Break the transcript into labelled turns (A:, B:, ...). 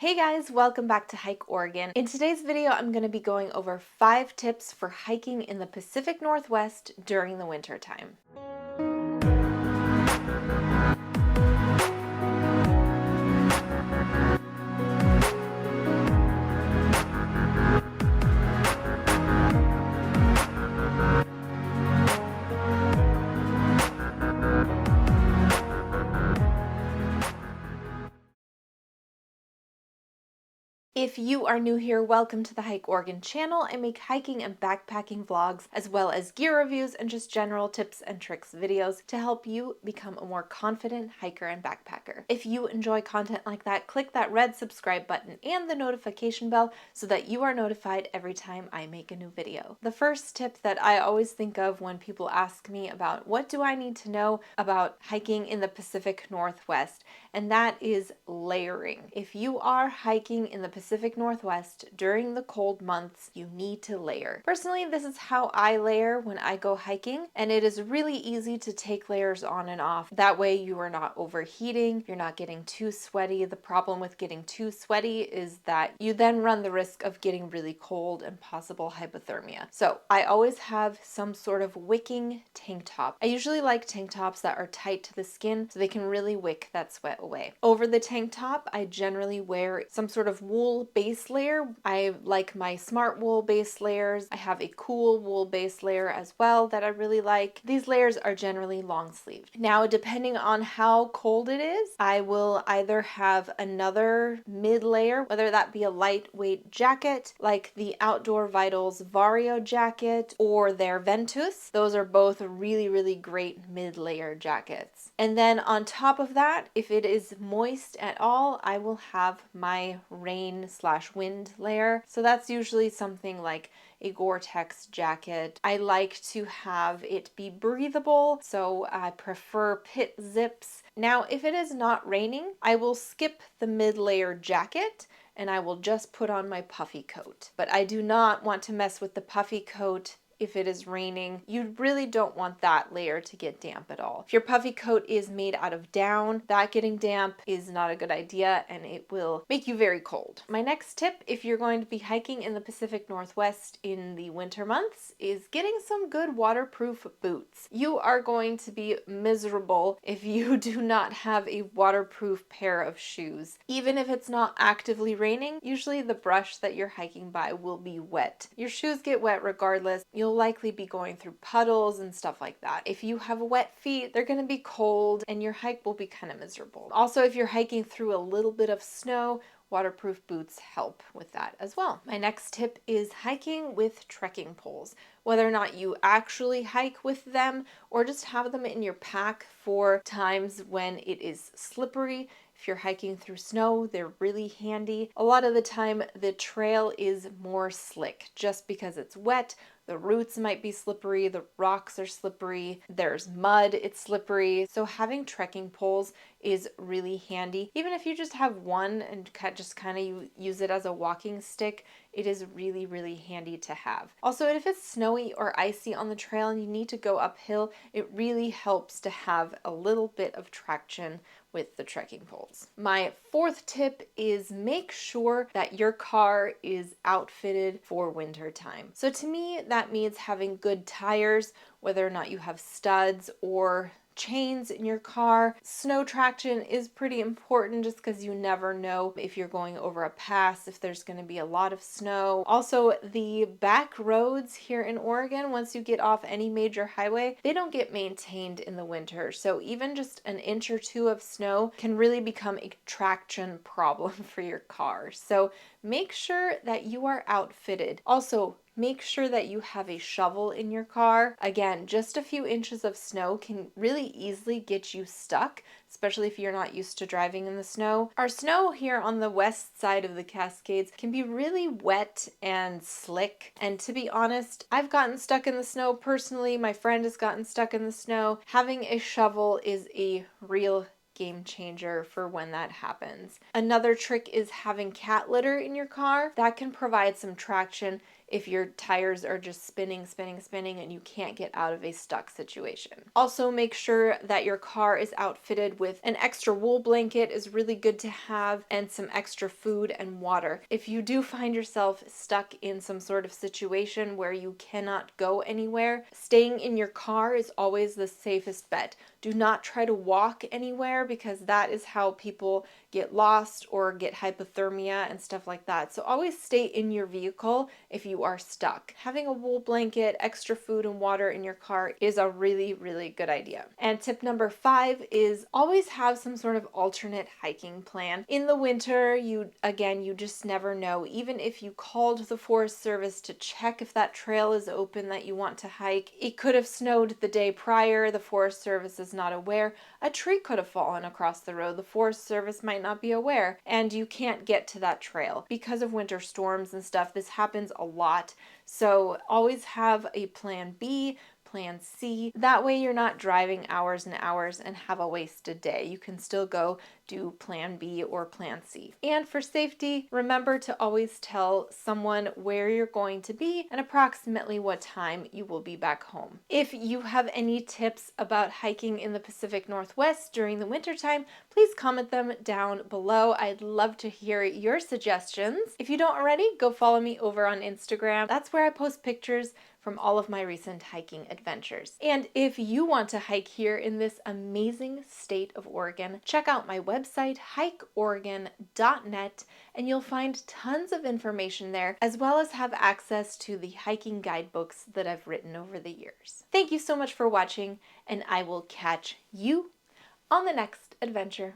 A: Hey guys, welcome back to Hike Oregon. In today's video, I'm going to be going over 5 tips for hiking in the Pacific Northwest during the winter time. If you are new here, welcome to the Hike Oregon channel. I make hiking and backpacking vlogs, as well as gear reviews and just general tips and tricks videos to help you become a more confident hiker and backpacker. If you enjoy content like that, click that red subscribe button and the notification bell so that you are notified every time I make a new video. The first tip that I always think of when people ask me about what do I need to know about hiking in the Pacific Northwest, and that is layering. If you are hiking in the Pacific Northwest during the cold months, you need to layer. Personally, this is how I layer when I go hiking, and it is really easy to take layers on and off. That way you are not overheating, you're not getting too sweaty. The problem with getting too sweaty is that you then run the risk of getting really cold and possible hypothermia. So I always have some sort of wicking tank top. I usually like tank tops that are tight to the skin so they can really wick that sweat away. Over the tank top, I generally wear some sort of wool base layer. I like my smart wool base layers. I have a cool wool base layer as well that I really like. These layers are generally long sleeved. Now, depending on how cold it is, I will either have another mid layer, whether that be a lightweight jacket like the Outdoor Vitals Vario jacket or their Ventus. Those are both really great mid layer jackets. And then on top of that, if it is moist at all, I will have my rain/wind layer. So that's usually something like a Gore-Tex jacket. I like to have it be breathable, so I prefer pit zips. Now, if it is not raining, I will skip the mid-layer jacket and I will just put on my puffy coat. But I do not want to mess with the puffy coat if it is raining. You really don't want that layer to get damp at all. If your puffy coat is made out of down, that getting damp is not a good idea and it will make you very cold. My next tip, if you're going to be hiking in the Pacific Northwest in the winter months, is getting some good waterproof boots. You are going to be miserable if you do not have a waterproof pair of shoes. Even if it's not actively raining, usually the brush that you're hiking by will be wet. Your shoes get wet regardless. You'll likely be going through puddles and stuff like that. If you have wet feet, they're going to be cold and your hike will be kind of miserable. Also, if you're hiking through a little bit of snow, waterproof boots help with that as well. My next tip is hiking with trekking poles. Whether or not you actually hike with them or just have them in your pack for times when it is slippery. If you're hiking through snow, they're really handy. A lot of the time, the trail is more slick just because it's wet. The roots might be slippery, the rocks are slippery, there's mud, it's slippery. So having trekking poles is really handy. Even if you just have one and just kind of use it as a walking stick, it is really handy to have. Also, if it's snowy or icy on the trail and you need to go uphill, it really helps to have a little bit of traction with the trekking poles. My fourth tip is make sure that your car is outfitted for winter time. So to me, that means having good tires, whether or not you have studs or chains in your car. Snow traction is pretty important just because you never know if you're going over a pass, if there's going to be a lot of snow. Also, the back roads here in Oregon, once you get off any major highway, they don't get maintained in the winter. So even just an inch or two of snow can really become a traction problem for your car. So make sure that you are outfitted. Also, make sure that you have a shovel in your car. Again, just a few inches of snow can really easily get you stuck, especially if you're not used to driving in the snow. Our snow here on the west side of the Cascades can be really wet and slick. And to be honest, I've gotten stuck in the snow personally. My friend has gotten stuck in the snow. Having a shovel is a real game changer for when that happens. Another trick is having cat litter in your car. That can provide some traction if your tires are just spinning, spinning, spinning, and you can't get out of a stuck situation. Also, make sure that your car is outfitted with an extra wool blanket is really good to have, and some extra food and water. If you do find yourself stuck in some sort of situation where you cannot go anywhere, staying in your car is always the safest bet. Do not try to walk anywhere, because that is how people get lost or get hypothermia and stuff like that. So always stay in your vehicle if you are stuck. Having a wool blanket, extra food and water in your car is a really, really good idea. And tip number 5 is always have some sort of alternate hiking plan. In the winter, you just never know. Even if you called the Forest Service to check if that trail is open that you want to hike, it could have snowed the day prior. The Forest Service is not aware. A tree could have fallen across the road. The Forest Service might not be aware, and you can't get to that trail. Because of winter storms and stuff, this happens a lot. So always have a plan B, plan C. That way you're not driving hours and hours and have a wasted day. You can still go do plan B or plan C. And for safety, remember to always tell someone where you're going to be and approximately what time you will be back home. If you have any tips about hiking in the Pacific Northwest during the wintertime, please comment them down below. I'd love to hear your suggestions. If you don't already, go follow me over on Instagram. That's where I post pictures from all of my recent hiking adventures. And if you want to hike here in this amazing state of Oregon, check out my website, hikeoregon.net, and you'll find tons of information there, as well as have access to the hiking guidebooks that I've written over the years. Thank you so much for watching, and I will catch you on the next adventure.